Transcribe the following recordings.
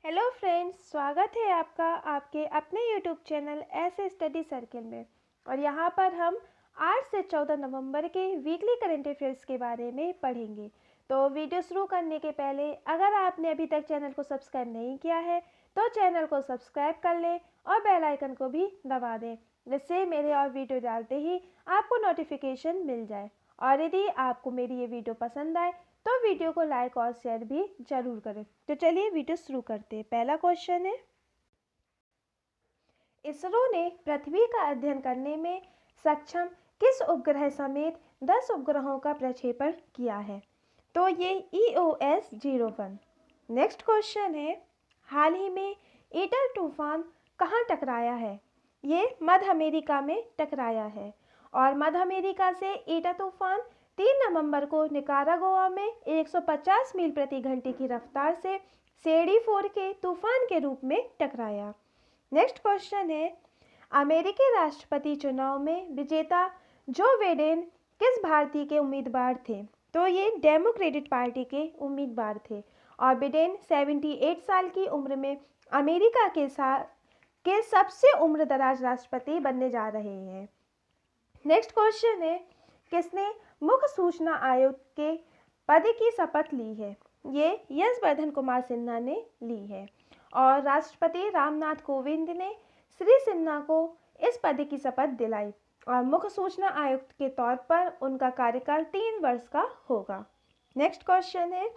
Hello friends, स्वागत है आपका आपके अपने यूट्यूब चैनल ऐसे स्टडी सर्किल में। और यहाँ पर हम 8 से 14 नवंबर के वीकली करंट अफेयर्स के बारे में पढ़ेंगे। तो वीडियो शुरू करने के पहले अगर आपने अभी तक चैनल को सब्सक्राइब नहीं किया है तो चैनल को सब्सक्राइब कर लें और बेल आइकन को भी दबा दें, जिससे मेरे और वीडियो डालते ही आपको नोटिफिकेशन मिल जाए। और यदि आपको मेरी ये वीडियो पसंद आए तो वीडियो को लाइक और शेयर भी जरूर करें। तो चलिए वीडियो शुरू करते हैं। पहला क्वेश्चन है, इसरो ने पृथ्वी का अध्ययन करने में सक्षम किस उपग्रह समेत 10 उपग्रहों का प्रक्षेपण किया है? तो ये EOS-01। नेक्स्ट क्वेश्चन है, हाल ही में ईटा तूफान कहाँ टकराया है? ये मध्य अमेरिका में टकराया है। और मध्य अमेरिका से ईटा तूफान 3 नवंबर को निकारागुआ में 150 मील प्रति घंटे की रफ्तार से सेडी 4 के तूफान के रूप में टकराया। नेक्स्ट क्वेश्चन है, अमेरिकी राष्ट्रपति चुनाव में विजेता जो बिडेन किस भारतीय के उम्मीदवार थे? तो ये डेमोक्रेटिक पार्टी के उम्मीदवार थे। और बिडेन 78 साल की उम्र में अमेरिका के सबसे उम्रदराज राष्ट्रपति बनने जा रहे हैं। नेक्स्ट क्वेश्चन है, किसने मुख्य सूचना आयुक्त के पद की शपथ ली है? ये यशवर्धन कुमार सिन्हा ने ली है। और राष्ट्रपति रामनाथ कोविंद ने श्री सिन्हा को इस पद की शपथ दिलाई और मुख्य सूचना आयुक्त के तौर पर उनका कार्यकाल 3 वर्ष का होगा। नेक्स्ट क्वेश्चन है,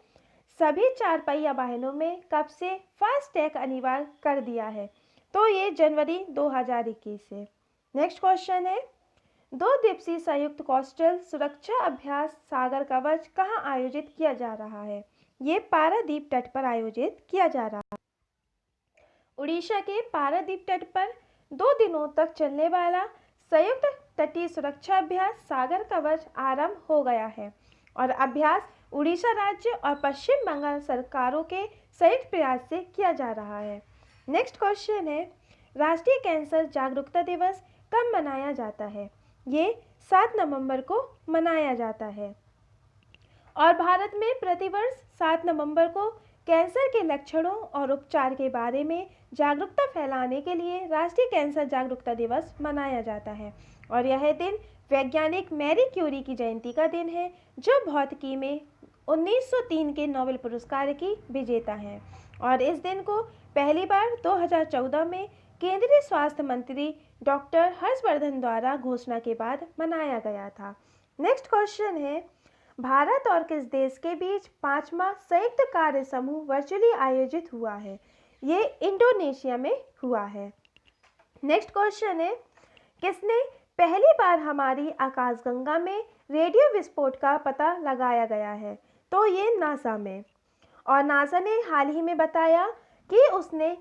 सभी 4 पहिया वाहनों में कब से फास्टैग अनिवार्य कर दिया है? तो ये जनवरी 2021 से। नेक्स्ट क्वेश्चन है, 2 दिवसीय संयुक्त कोस्टल सुरक्षा अभ्यास सागर कवच कहाँ आयोजित किया जा रहा है? ये पारादीप तट पर आयोजित किया जा रहा है। उड़ीसा के पारादीप तट पर 2 दिनों तक चलने वाला संयुक्त तटीय सुरक्षा अभ्यास सागर कवच आरंभ हो गया है। और अभ्यास उड़ीसा राज्य और पश्चिम बंगाल सरकारों के संयुक्त प्रयास से किया जा रहा है। नेक्स्ट क्वेश्चन है, राष्ट्रीय कैंसर जागरूकता दिवस कब मनाया जाता है? ये 7 नवंबर को मनाया जाता है। और भारत में प्रतिवर्ष 7 नवंबर को कैंसर के लक्षणों और उपचार के बारे में जागरूकता फैलाने के लिए राष्ट्रीय कैंसर जागरूकता दिवस मनाया जाता है। और यह दिन वैज्ञानिक मैरी क्यूरी की जयंती का दिन है, जो भौतिकी में 1903 के नोबेल पुरस्कार की विजेता हैं। और इस दिन को पहली बार 2014 में केंद्रीय स्वास्थ्य मंत्री डॉक्टर हर्षवर्धन द्वारा घोषणा के बाद मनाया गया था। नेक्स्ट क्वेश्चन है, भारत और किस देश के बीच 5वां संयुक्त कार्य समूह वर्चुअली आयोजित हुआ है? ये इंडोनेशिया में हुआ है। नेक्स्ट क्वेश्चन है, किसने पहली बार हमारी आकाशगंगा में रेडियो विस्फोट का पता लगाया गया है? तो ये नासा में। और नासा ने हाल ही में बताया कि उसने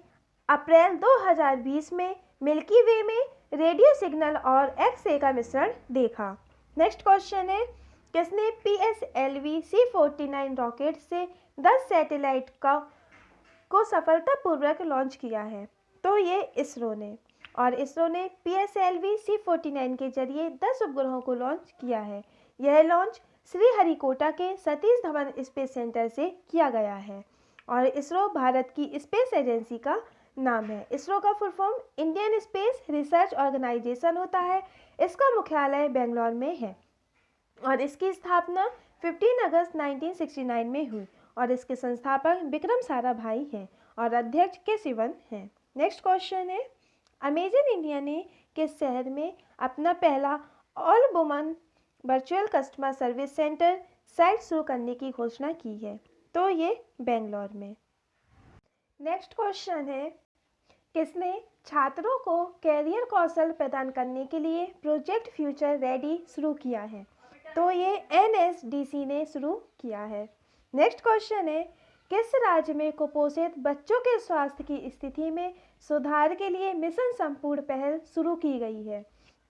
अप्रैल 2020 में मिल्की वे में रेडियो सिग्नल और एक्स-रे का मिश्रण देखा। नेक्स्ट क्वेश्चन है, किसने PSLV C-49 रॉकेट से 10 सैटेलाइट को सफलतापूर्वक लॉन्च किया है? तो ये इसरो ने। और इसरो ने PSLV C-49 के जरिए 10 उपग्रहों को लॉन्च किया है। यह लॉन्च श्रीहरिकोटा के सतीश धवन स्पेस सेंटर से किया गया है। और इसरो भारत की स्पेस एजेंसी का नाम है। इसरो का full form Indian space research organisation होता है। इसका मुख्यालय बेंगलोर में है। और इसकी स्थापना 15 अगस्त 1969 में हुई। और इसके संस्थापक विक्रम साराभाई हैं और अध्यक्ष के शिवन हैं। नेक्स्ट क्वेश्चन है, अमेजन इंडिया ने किस शहर में अपना पहला all woman virtual customer service centre site शुरू करने की घोषणा की है? तो ये बेंगलोर में। नेक्स्ट क्वेश्चन है, किसने छात्रों को कैरियर कौशल प्रदान करने के लिए प्रोजेक्ट फ्यूचर रेडी शुरू किया है? तो ये NSDC ने शुरू किया है। नेक्स्ट क्वेश्चन है, किस राज्य में कुपोषित बच्चों के स्वास्थ्य की स्थिति में सुधार के लिए मिशन संपूर्ण पहल शुरू की गई है?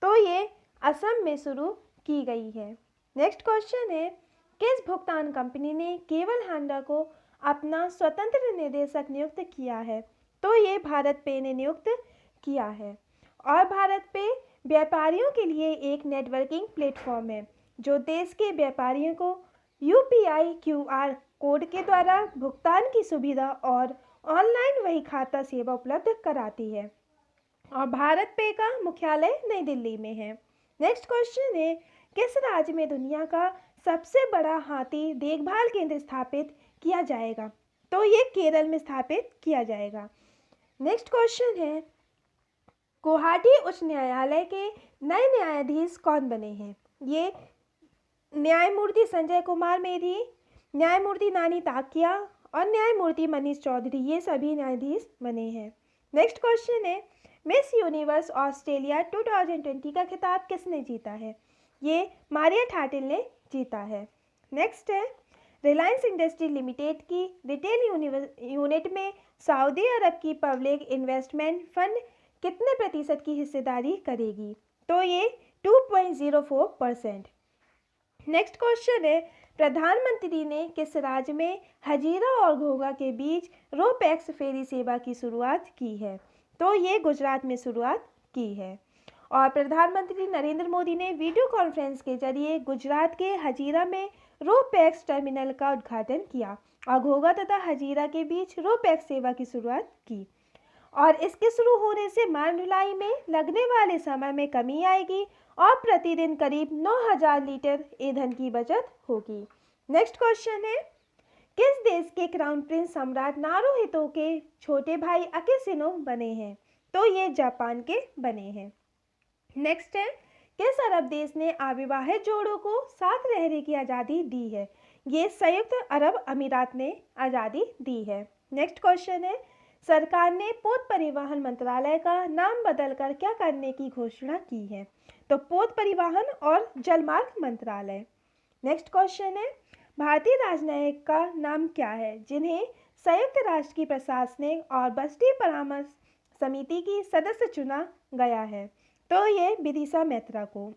तो ये असम में शुरू की गई है। नेक्स्ट क्वेश्चन है, किस भुगतान कंपनी ने केवल हांडा को अपना स्वतंत्र निदेशक नियुक्त किया है? तो ये भारत पे ने नियुक्त किया है। और भारत पे व्यापारियों के लिए एक नेटवर्किंग प्लेटफॉर्म है, जो देश के व्यापारियों को UPI QR कोड के द्वारा भुगतान की सुविधा और ऑनलाइन वही खाता सेवा उपलब्ध कराती है और भारत पे का मुख्यालय नई दिल्ली में है। नेक्स्ट क्वेश्चन है, किस राज्य में दुनिया का सबसे बड़ा हाथी देखभाल केंद्र स्थापित किया जाएगा? तो ये केरल में स्थापित किया जाएगा। नेक्स्ट क्वेश्चन है, गुवाहाटी उच्च न्यायालय के नए न्यायाधीश कौन बने हैं? ये न्यायमूर्ति संजय कुमार मेरी, न्यायमूर्ति नानी ताकिया और न्यायमूर्ति मनीष चौधरी, ये सभी न्यायाधीश बने हैं। नेक्स्ट क्वेश्चन है, मिस यूनिवर्स ऑस्ट्रेलिया 2020 का खिताब किसने जीता है? ये मारिया ठाटिल ने जीता है। नेक्स्ट है, रिलायंस इंडस्ट्री लिमिटेड की रिटेल यूनिट में सऊदी अरब की पब्लिक इन्वेस्टमेंट फंड कितने प्रतिशत की हिस्सेदारी करेगी? तो ये 2.04%। नेक्स्ट क्वेश्चन है, प्रधानमंत्री ने किस राज्य में हजीरा और घोघा के बीच रोपैक्स फेरी सेवा की शुरुआत की है? तो ये गुजरात में शुरुआत की है। और प्रधानमंत्री नरेंद्र मोदी ने वीडियो कॉन्फ्रेंस के जरिए गुजरात के हजीरा में रोपैक्स टर्मिनल का उद्घाटन किया और घोघा तथा हजीरा के बीच रोपैक्स सेवा की शुरुआत की। और इसके शुरू होने से माल ढुलाई में लगने वाले समय में कमी आएगी और प्रतिदिन करीब 9000 लीटर ईंधन की बचत होगी। नेक्स्ट क्वेश्चन है, किस देश के क्राउन प्रिंस सम्राट नारुहितो के छोटे भाई अकिशिनो बने हैं? तो ये जापान के बने हैं। नेक्स्ट है, किस अरब देश ने अविवाहित जोड़ों को साथ रहने की आज़ादी दी है? ये संयुक्त अरब अमीरात ने आज़ादी दी है। नेक्स्ट क्वेश्चन है, सरकार ने पोत परिवहन मंत्रालय का नाम बदलकर क्या करने की घोषणा की है? तो पोत परिवहन और जलमार्ग मंत्रालय। नेक्स्ट क्वेश्चन है, भारतीय राजनयिक का नाम क्या है जिन्हें संयुक्त राष्ट्र की प्रशासनिक और बस्ती परामर्श समिति की सदस्य चुना गया है? तो ये विदिशा मैत्रा को।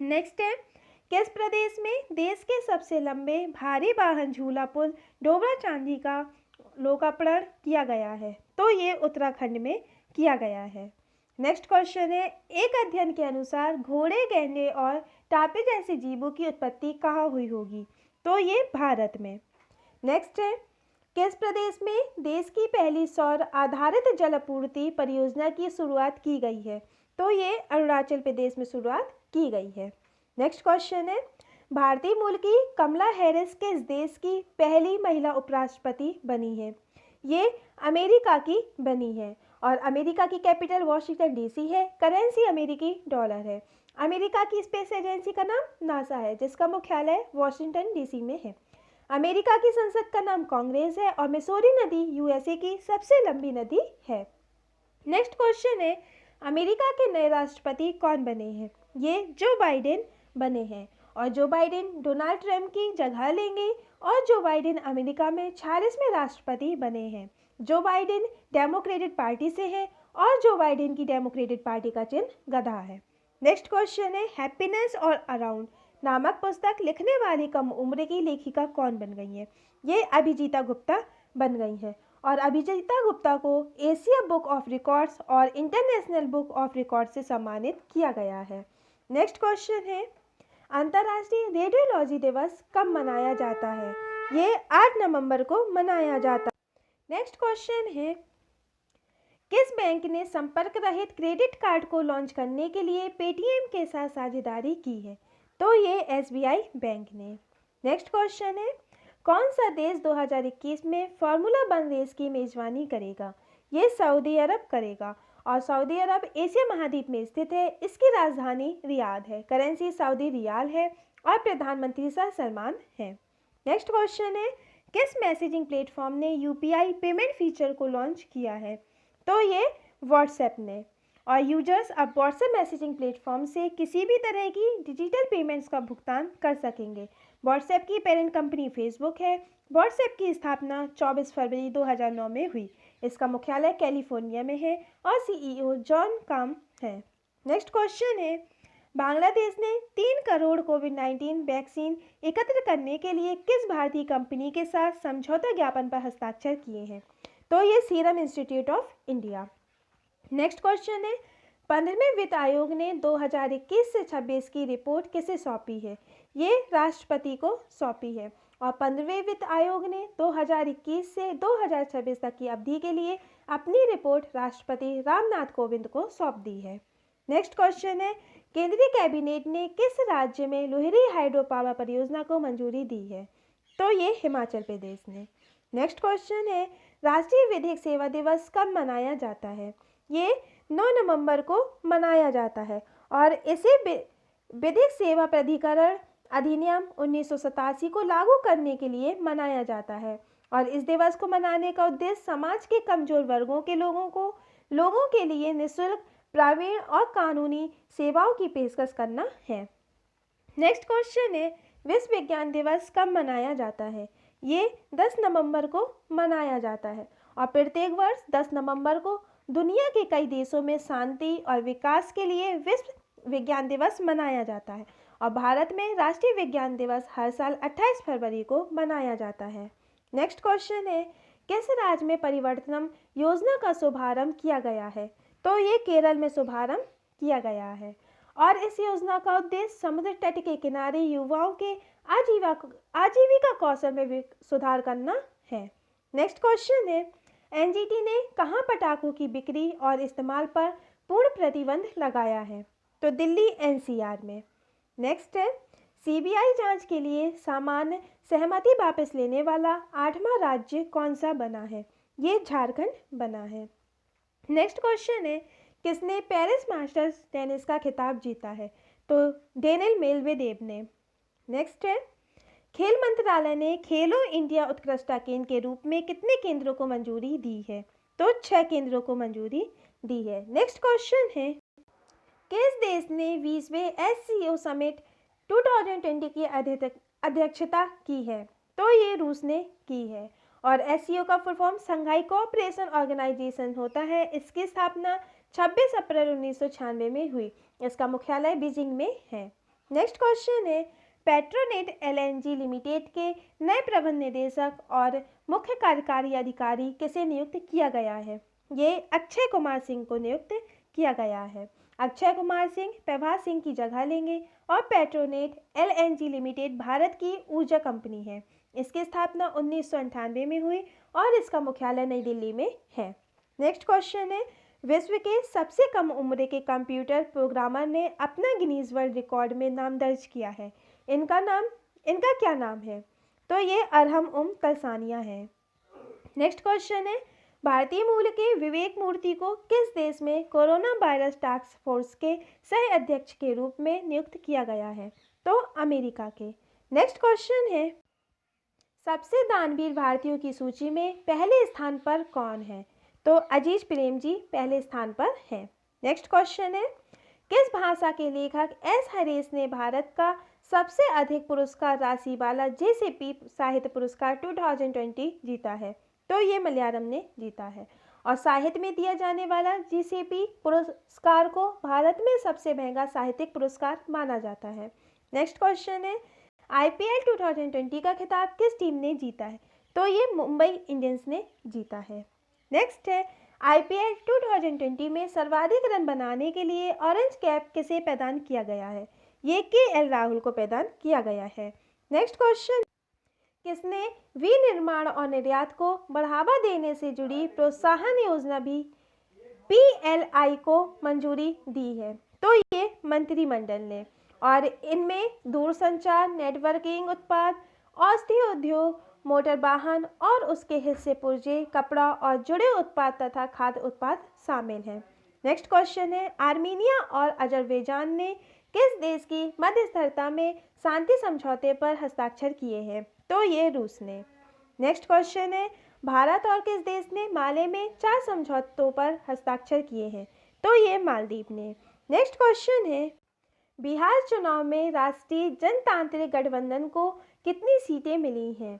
नेक्स्ट है, किस प्रदेश में देश के सबसे लंबे भारी वाहन झूला पुल डोबरा चांदी का लोकार्पण किया गया है? तो ये उत्तराखंड में किया गया है। नेक्स्ट क्वेश्चन है, एक अध्ययन के अनुसार घोड़े, गैंडे और टापे जैसे जीवों की उत्पत्ति कहाँ हुई होगी? तो ये भारत में। नेक्स्ट है, किस प्रदेश में देश की पहली सौर आधारित जल आपूर्ति परियोजना की शुरुआत की गई है? तो ये अरुणाचल प्रदेश में शुरुआत की गई है। नेक्स्ट क्वेश्चन है, भारतीय मूल की कमला हैरिस किस देश की पहली महिला उपराष्ट्रपति बनी है? ये अमेरिका की बनी है और अमेरिका की कैपिटल वॉशिंगटन डीसी है। करेंसी अमेरिकी डॉलर है। अमेरिका की स्पेस एजेंसी का नाम नासा है जिसका मुख्यालय वॉशिंगटन डीसी में है। अमेरिका की संसद का नाम कांग्रेस है और मिसौरी नदी यूएसए की सबसे लंबी नदी है। नेक्स्ट क्वेश्चन है, अमेरिका के नए राष्ट्रपति कौन बने हैं? ये जो बाइडेन बने हैं और जो बाइडेन डोनाल्ड ट्रंप की जगह लेंगे और जो बाइडेन अमेरिका में 46वें राष्ट्रपति बने हैं। जो बाइडेन डेमोक्रेटिक पार्टी से है और जो बाइडेन की डेमोक्रेटिक पार्टी का चिन्ह गधा है। नेक्स्ट क्वेश्चन है, हैप्पीनेस और अराउंड नामक पुस्तक लिखने वाली कम उम्र की लेखिका कौन बन गई है? ये अभिजीता गुप्ता बन गई है और अभिजीता गुप्ता को एशिया बुक ऑफ रिकॉर्ड्स और इंटरनेशनल बुक ऑफ रिकॉर्ड्स से सम्मानित किया गया है। नेक्स्ट क्वेश्चन है, अंतर्राष्ट्रीय रेडियोलॉजी दिवस कब मनाया जाता है? ये 8 नवंबर को मनाया जाता है। नेक्स्ट क्वेश्चन है, किस बैंक ने संपर्क रहित क्रेडिट कार्ड को लॉन्च करने के लिए पेटीएम के साथ साझेदारी की है? तो ये एसबीआई बैंक ने। नेक्स्ट क्वेश्चन है, कौन सा देश 2021 में फार्मूला 1 रेस की मेजबानी करेगा? ये सऊदी अरब करेगा और सऊदी अरब एशिया महाद्वीप में स्थित है। इसकी राजधानी रियाद है। करेंसी सऊदी रियाल है और प्रधानमंत्री शाह सलमान है। नेक्स्ट क्वेश्चन है, किस मैसेजिंग प्लेटफॉर्म ने यूपीआई पेमेंट फीचर को लॉन्च किया है? तो ये व्हाट्सएप ने। और यूजर्स अब व्हाट्सएप मैसेजिंग प्लेटफॉर्म से किसी भी तरह की डिजिटल पेमेंट्स का भुगतान कर सकेंगे। व्हाट्सएप की पेरेंट कंपनी फेसबुक है। व्हाट्सएप की स्थापना 24 फरवरी 2009 में हुई। इसका मुख्यालय कैलिफोर्निया में है और सीईओ जॉन काम है। नेक्स्ट क्वेश्चन है, बांग्लादेश ने 3 करोड़ कोविड-19 वैक्सीन एकत्र करने के लिए किस भारतीय कंपनी के साथ समझौता ज्ञापन पर हस्ताक्षर किए हैं? तो ये serum institute of India. Next question है, 15वें वित्त आयोग ने 2021 से 26 की रिपोर्ट किसे सौंपी है? ये राष्ट्रपति को सौंपी है और 15वें वित्त आयोग ने 2021 से 2026 तक की अवधि के लिए अपनी रिपोर्ट राष्ट्रपति रामनाथ कोविंद को सौंप दी है। नेक्स्ट क्वेश्चन है, केंद्रीय कैबिनेट ने किस राज्य में लुहरी हाइड्रो पावर परियोजना को मंजूरी दी है? तो ये हिमाचल प्रदेश ने। नेक्स्ट क्वेश्चन है, राष्ट्रीय विधिक सेवा दिवस कब मनाया जाता है? ये 9 नवंबर को मनाया जाता है और इसे विधिक सेवा प्राधिकरण अधिनियम 1987 को लागू करने के लिए मनाया जाता है और इस दिवस को मनाने का उद्देश्य समाज के कमजोर वर्गों के लोगों के लिए निःशुल्क प्रावीण्य और कानूनी सेवाओं की पेशकश करना है। नेक्स्ट क्वेश्चन है, विश्व विज्ञान दिवस कब मनाया जाता है? ये 10 नवंबर को मनाया जाता है और प्रत्येक वर्ष 10 नवंबर को दुनिया के कई देशों में शांति और विकास के लिए विश्व विज्ञान दिवस मनाया जाता है और भारत में राष्ट्रीय विज्ञान दिवस हर साल 28 फरवरी को मनाया जाता है। नेक्स्ट क्वेश्चन है, किस राज्य में परिवर्तनम योजना का शुभारंभ किया गया है? तो ये केरल में शुभारंभ किया गया है और इस योजना का उद्देश्य समुद्र तट के किनारे युवाओं के आजीविका कौशल में सुधार करना है। नेक्स्ट क्वेश्चन है, एनजीटी ने कहाँ पटाखों की बिक्री और इस्तेमाल पर पूर्ण प्रतिबंध लगाया है? तो दिल्ली एनसीआर में। नेक्स्ट है, सीबीआई जांच के लिए सामान्य सहमति वापस लेने वाला 8वां राज्य कौन सा बना है? ये झारखंड बना है। नेक्स्ट क्वेश्चन है, किसने पेरिस मास्टर्स टेनिस का खिताब जीता है? तो डेनियल मेदवेदेव ने। नेक्स्ट है, खेल मंत्रालय ने खेलो इंडिया उत्कृष्टता केंद्र के रूप में कितने केंद्रों को मंजूरी दी है? तो 6 केंद्रों को मंजूरी दी है। नेक्स्ट क्वेश्चन है, किस देश ने 20वें SCO समिट 2020 की अध्यक्षता की है? तो ये रूस ने की है और SCO का फुल फॉर्म संघाई कोऑपरेशन ऑर्गेनाइजेशन होता है। इसकी स्थापना 26 अप्रैल 1996 में हुई। इसका मुख्यालय बीजिंग में है। नेक्स्ट क्वेश्चन है, पेट्रोनेट LNG लिमिटेड के नए प्रबंध निदेशक और मुख्य कार्यकारी अधिकारी किसे नियुक्त किया गया है? ये अक्षय कुमार सिंह को नियुक्त किया गया है। अक्षय कुमार सिंह प्रभात सिंह की जगह लेंगे और पेट्रोनेट LNG लिमिटेड भारत की ऊर्जा कंपनी है। इसकी स्थापना 1998 में हुई और इसका मुख्यालय नई दिल्ली में है। नेक्स्ट क्वेश्चन है, विश्व के सबसे कम उम्र के कंप्यूटर प्रोग्रामर ने अपना गिनीज वर्ल्ड रिकॉर्ड में नाम दर्ज किया है। इनका क्या नाम है? तो ये अरहम कलसानिया है। नेक्स्ट क्वेश्चन है, भारतीय मूल के विवेक मूर्ति को किस देश में कोरोना वायरस टास्क फोर्स के सह अध्यक्ष के रूप में नियुक्त किया गया है? तो अमेरिका के। नेक्स्ट क्वेश्चन है, सबसे दानवीर भारतीयों की सूची में पहले स्थान पर कौन है? तो अजीज प्रेम जी पहले स्थान पर हैं। नेक्स्ट क्वेश्चन है, किस भाषा के लेखक एस हरीश ने भारत का सबसे अधिक पुरस्कार राशि वाला JCP साहित्य पुरस्कार 2020 जीता है? तो ये मलयालम ने जीता है और साहित्य में दिया जाने वाला JCP पुरस्कार को भारत में सबसे महंगा साहित्यिक पुरस्कार माना जाता है। नेक्स्ट क्वेश्चन है, IPL 2020 का खिताब किस टीम ने जीता है? तो ये मुंबई इंडियंस ने जीता है। नेक्स्ट है, IPL 2020 में सर्वाधिक रन बनाने के लिए ऑरेंज कैप किसे प्रदान किया गया है? ये KL राहुल को प्रदान किया गया है। नेक्स्ट क्वेश्चन, किसने विनिर्माण और निर्यात को बढ़ावा देने से जुड़ी प्रोत्साहन योजना भी PLI को मंजूरी दी है? तो ये मंत्रिमंडल ने और इनमें दूरसंचार, नेटवर्किंग उत्पाद, औषधि उद्योग, मोटर वाहन और उसके हिस्से पुर्जे, कपड़ा और जुड़े उत्पाद तथा खाद्य उत्पाद शामिल हैं। नेक्स्ट क्वेश्चन है, आर्मीनिया और अजरबैजान ने किस देश की मध्यस्थता में शांति समझौते पर हस्ताक्षर किए हैं? तो ये रूस ने। नेक्स्ट क्वेश्चन है, भारत और किस देश ने माले में 4 समझौतों पर हस्ताक्षर किए हैं? तो ये मालदीव ने। नेक्स्ट क्वेश्चन है, बिहार चुनाव में राष्ट्रीय जनतांत्रिक गठबंधन को कितनी सीटें मिली हैं?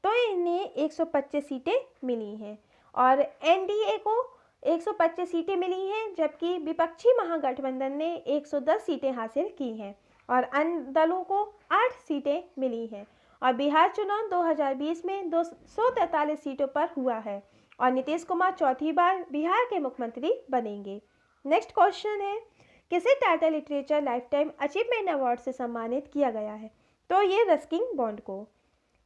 तो इन्हें 125 सीटें मिली हैं और NDA को 125 सीटें मिली हैं, जबकि विपक्षी महागठबंधन ने 110 सीटें हासिल की हैं और अन्य दलों को 8 सीटें मिली हैं और बिहार चुनाव 2020 में 243 सीटों पर हुआ है और नीतीश कुमार चौथी बार बिहार के मुख्यमंत्री बनेंगे। नेक्स्ट क्वेश्चन है, किसे Tata literature life time achievement award से सम्मानित किया गया है? तो ये रस्किन बॉन्ड को।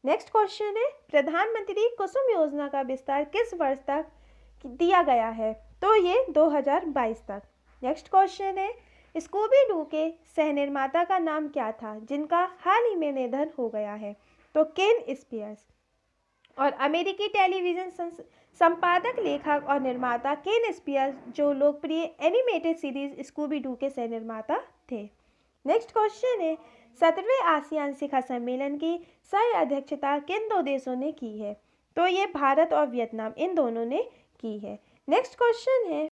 नेक्स्ट क्वेश्चन है प्रधानमंत्री कुसुम योजना का विस्तार किस वर्ष तक दिया गया है? तो ये 2022 तक। नेक्स्ट क्वेश्चन है स्कूबी डू के सह निर्माता का नाम क्या था जिनका हाल ही में निधन हो गया है? तो केन स्पियर्स। और अमेरिकी टेलीविज़न संपादक, लेखक और निर्माता केन स्पियर्स जो लोकप्रिय एनिमेटेड सीरीज स्कूबी डू के सह निर्माता थे। नेक्स्ट क्वेश्चन है 17वें आसियान शिखर सम्मेलन की सह अध्यक्षता किन दो देशों ने की है? तो ये भारत और वियतनाम, इन दोनों ने की है। नेक्स्ट क्वेश्चन है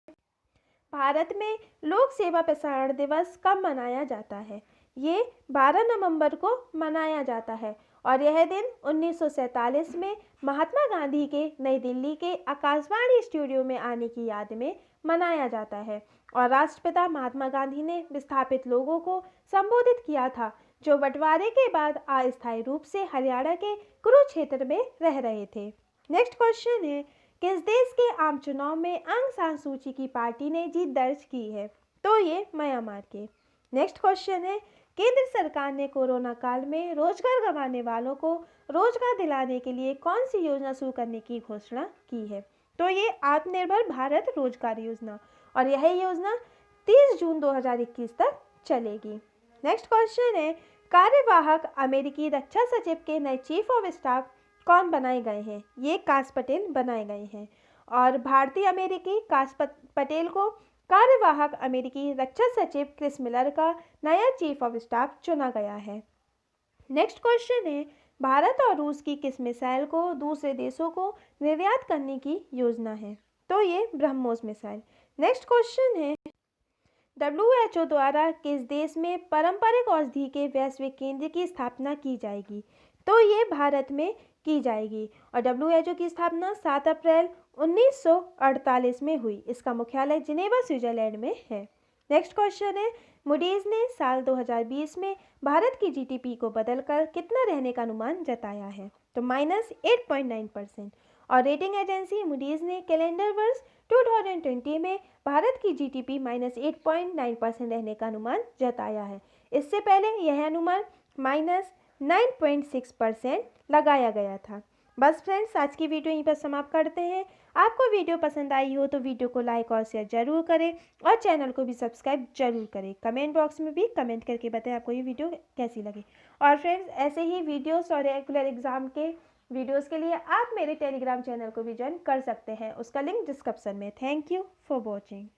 भारत में लोक सेवा प्रसारण दिवस कब मनाया जाता है? ये 12 नवंबर को मनाया जाता है और यह दिन 1947 में महात्मा गांधी के नई दिल्ली के आकाशवाणी स्टूडियो में आने की याद में मनाया जाता है और राष्ट्रपिता महात्मा गांधी ने विस्थापित लोगों को संबोधित किया था जो बंटवारे के बाद अस्थायी रूप से हरियाणा के कुरुक्षेत्र में रह रहे थे। नेक्स्ट क्वेश्चन है किस देश के आम चुनाव में आंग सान सू की की पार्टी ने जीत दर्ज की है? तो ये म्यांमार के। नेक्स्ट क्वेश्चन है केंद्र सरकार ने कोरोना काल में रोजगार गंवाने वालों को रोजगार दिलाने के लिए कौन सी योजना शुरू करने की घोषणा की है? तो ये आत्मनिर्भर भारत रोजगार योजना और यह योजना 30 जून 2021 तक चलेगी। नेक्स्ट क्वेश्चन है कार्यवाहक अमेरिकी रक्षा सचिव के नए चीफ ऑफ स्टाफ कौन बनाए गए हैं? ये काश पटेल बनाए गए हैं और भारतीय अमेरिकी काश पटेल को कार्यवाहक अमेरिकी रक्षा सचिव क्रिस मिलर का नया चीफ ऑफ स्टाफ चुना गया है। नेक्स्ट क्वेश्चन है भारत और रूस की किस मिसाइल को दूसरे देशों को निर्यात करने की योजना है? तो ये ब्रह्मोस मिसाइल। नेक्स्ट क्वेश्चन है WHO द्वारा किस देश में पारंपरिक औषधि के वैश्विक केंद्र की स्थापना की जाएगी? तो ये भारत में की जाएगी और WHO की स्थापना 7 अप्रैल 1948 में हुई। इसका मुख्यालय जिनेवा, स्विट्जरलैंड में है। नेक्स्ट क्वेश्चन है मूडीज ने साल 2020 में भारत की GDP को बदलकर कितना रहने का अनुमान जताया है? तो -8.9%। और रेटिंग एजेंसी मूडीज ने कैलेंडर वर्ष 2020 में भारत की GDP -8.9% रहने का अनुमान जताया है। इससे पहले यह अनुमान -9.6% लगाया गया था। बस फ्रेंड्स, आज की वीडियो यहीं पर समाप्त करते हैं। आपको वीडियो पसंद आई हो तो वीडियो को लाइक और शेयर जरूर करें और चैनल को भी सब्सक्राइब जरूर करें। कमेंट बॉक्स में भी कमेंट करके बताएं आपको ये वीडियो कैसी लगी। और फ्रेंड्स, ऐसे ही वीडियोस और रेगुलर एग्जाम के वीडियोस के लिए आप मेरे टेलीग्राम चैनल को भी ज्वाइन कर सकते हैं। उसका लिंक डिस्क्रिप्शन में। Thank you for watching.